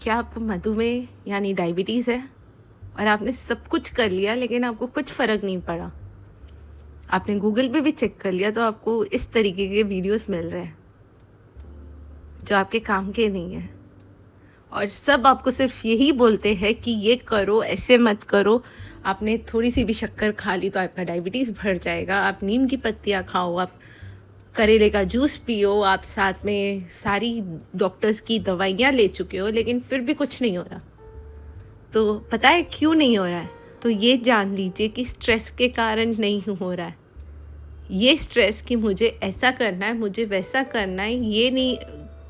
क्या आपको मधुमेह यानी डायबिटीज़ है और आपने सब कुछ कर लिया लेकिन आपको कुछ फ़र्क नहीं पड़ा? आपने गूगल पे भी चेक कर लिया तो आपको इस तरीके के वीडियोस मिल रहे हैं जो आपके काम के नहीं हैं और सब आपको सिर्फ यही बोलते हैं कि ये करो, ऐसे मत करो। आपने थोड़ी सी भी शक्कर खा ली तो आपका डायबिटीज़ बढ़ जाएगा। आप नीम की पत्तियाँ खाओ, आप करेले का जूस पियो, आप साथ में सारी डॉक्टर्स की दवाइयाँ ले चुके हो लेकिन फिर भी कुछ नहीं हो रहा। तो पता है क्यों नहीं हो रहा है? तो ये जान लीजिए कि स्ट्रेस के कारण नहीं हो रहा है। ये स्ट्रेस कि मुझे ऐसा करना है, मुझे वैसा करना है, ये नहीं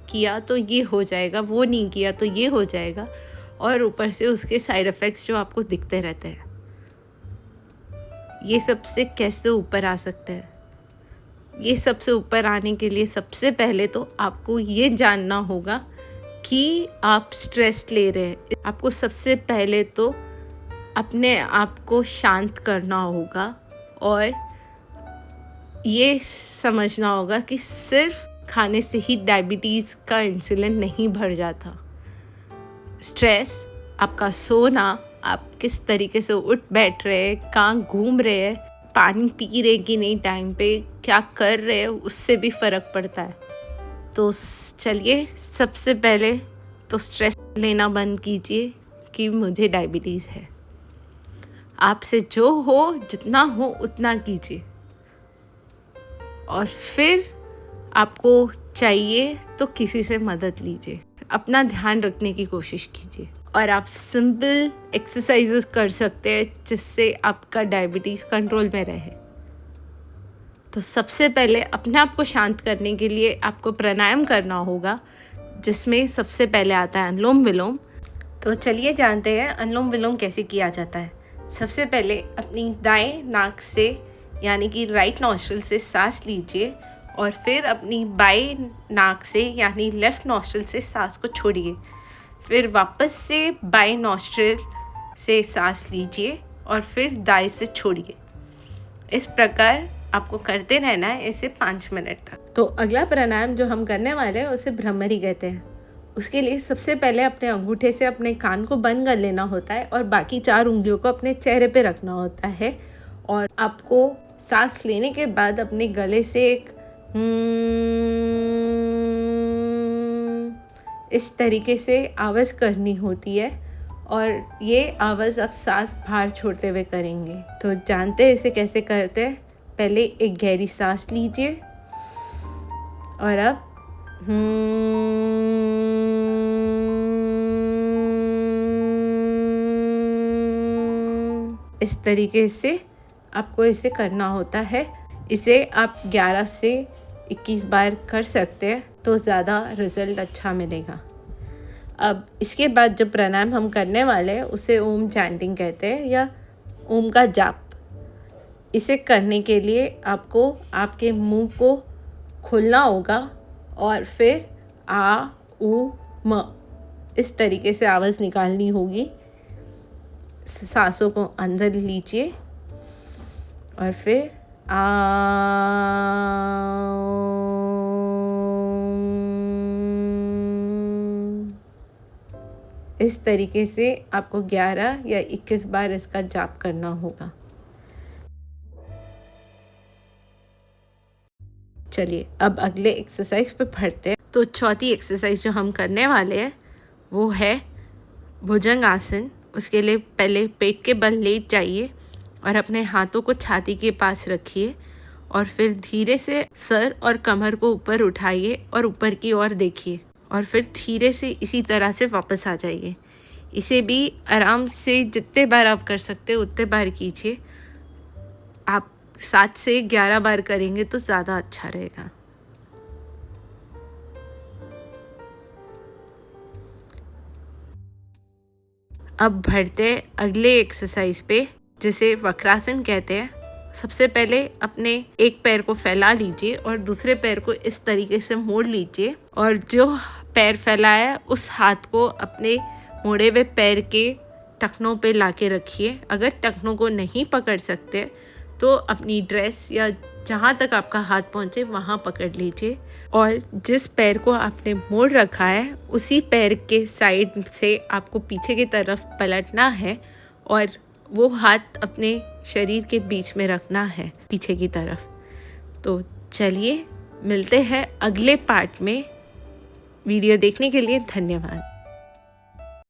किया तो ये हो जाएगा, वो नहीं किया तो ये हो जाएगा, और ऊपर से उसके साइड इफ़ेक्ट्स जो आपको दिखते रहते हैं। ये सबसे कैसे ऊपर आ सकते हैं? ये सबसे ऊपर आने के लिए सबसे पहले तो आपको ये जानना होगा कि आप स्ट्रेस ले रहे हैं। आपको सबसे पहले तो अपने आप को शांत करना होगा और ये समझना होगा कि सिर्फ खाने से ही डायबिटीज़ का इंसुलिन नहीं बढ़ जाता। स्ट्रेस, आपका सोना, आप किस तरीके से उठ बैठ रहे हैं, कहाँ घूम रहे हैं, पानी पी रहे कि नहीं टाइम पे, क्या कर रहे हैं, उससे भी फ़र्क पड़ता है। तो चलिए सबसे पहले तो स्ट्रेस लेना बंद कीजिए कि मुझे डायबिटीज़ है। आपसे जो हो, जितना हो उतना कीजिए और फिर आपको चाहिए तो किसी से मदद लीजिए। अपना ध्यान रखने की कोशिश कीजिए और आप सिंपल एक्सरसाइजेस कर सकते हैं जिससे आपका डायबिटीज़ कंट्रोल में रहे। तो सबसे पहले अपने आप को शांत करने के लिए आपको प्राणायाम करना होगा, जिसमें सबसे पहले आता है अनुलोम विलोम। तो चलिए जानते हैं अनुलोम विलोम कैसे किया जाता है। सबसे पहले अपनी दाएं नाक से यानी कि राइट नॉस्ट्रिल से सांस लीजिए और फिर अपनी बाएं नाक से यानी लेफ़्ट नॉस्ट्रिल से सांस को छोड़िए। फिर वापस से बाएं नॉस्ट्रिल से सांस लीजिए और फिर दाएं से छोड़िए। इस प्रकार आपको करते रहना है, इसे 5 मिनट तक। तो अगला प्राणायाम जो हम करने वाले हैं उसे भ्रमरी कहते हैं। उसके लिए सबसे पहले अपने अंगूठे से अपने कान को बंद कर लेना होता है और बाकी 4 उंगलियों को अपने चेहरे पे रखना होता है और आपको सांस लेने के बाद अपने गले से एक इस तरीके से आवाज़ करनी होती है और ये आवाज़ आप सांस बाहर छोड़ते हुए करेंगे। तो जानते हैं इसे कैसे करते हैं? पहले एक गहरी सांस लीजिए और अब इस तरीके से आपको इसे करना होता है। इसे आप 11 से 21 बार कर सकते हैं तो ज़्यादा रिज़ल्ट अच्छा मिलेगा। अब इसके बाद जो प्राणायाम हम करने वाले हैं उसे ओम चैंटिंग कहते हैं या ओम का जाप। इसे करने के लिए आपको आपके मुंह को खोलना होगा और फिर आ उ म इस तरीके से आवाज़ निकालनी होगी। सांसों को अंदर लीजिए और फिर इस तरीके से आपको 11 या 21 बार इसका जाप करना होगा। चलिए अब अगले एक्सरसाइज पे बढ़ते हैं। तो चौथी एक्सरसाइज जो हम करने वाले हैं वो है भुजंग आसन। उसके लिए पहले पेट के बल लेट जाइए और अपने हाथों को छाती के पास रखिए और फिर धीरे से सर और कमर को ऊपर उठाइए और ऊपर की ओर देखिए और फिर धीरे से इसी तरह से वापस आ जाइए। इसे भी आराम से जितने बार आप कर सकते हो उतने बार कीजिए। आप 7 से 11 बार करेंगे तो ज़्यादा अच्छा रहेगा। अब बढ़ते अगले एक्सरसाइज पे जिसे वक्रासन कहते हैं। सबसे पहले अपने एक पैर को फैला लीजिए और दूसरे पैर को इस तरीके से मोड़ लीजिए और जो पैर फैलाया है उस हाथ को अपने मोड़े हुए पैर के टखनों पे लाके रखिए। अगर टखनों को नहीं पकड़ सकते तो अपनी ड्रेस या जहाँ तक आपका हाथ पहुँचे वहाँ पकड़ लीजिए और जिस पैर को आपने मोड़ रखा है उसी पैर के साइड से आपको पीछे की तरफ पलटना है और वो हाथ अपने शरीर के बीच में रखना है पीछे की तरफ। तो चलिए मिलते हैं अगले पार्ट में। वीडियो देखने के लिए धन्यवाद।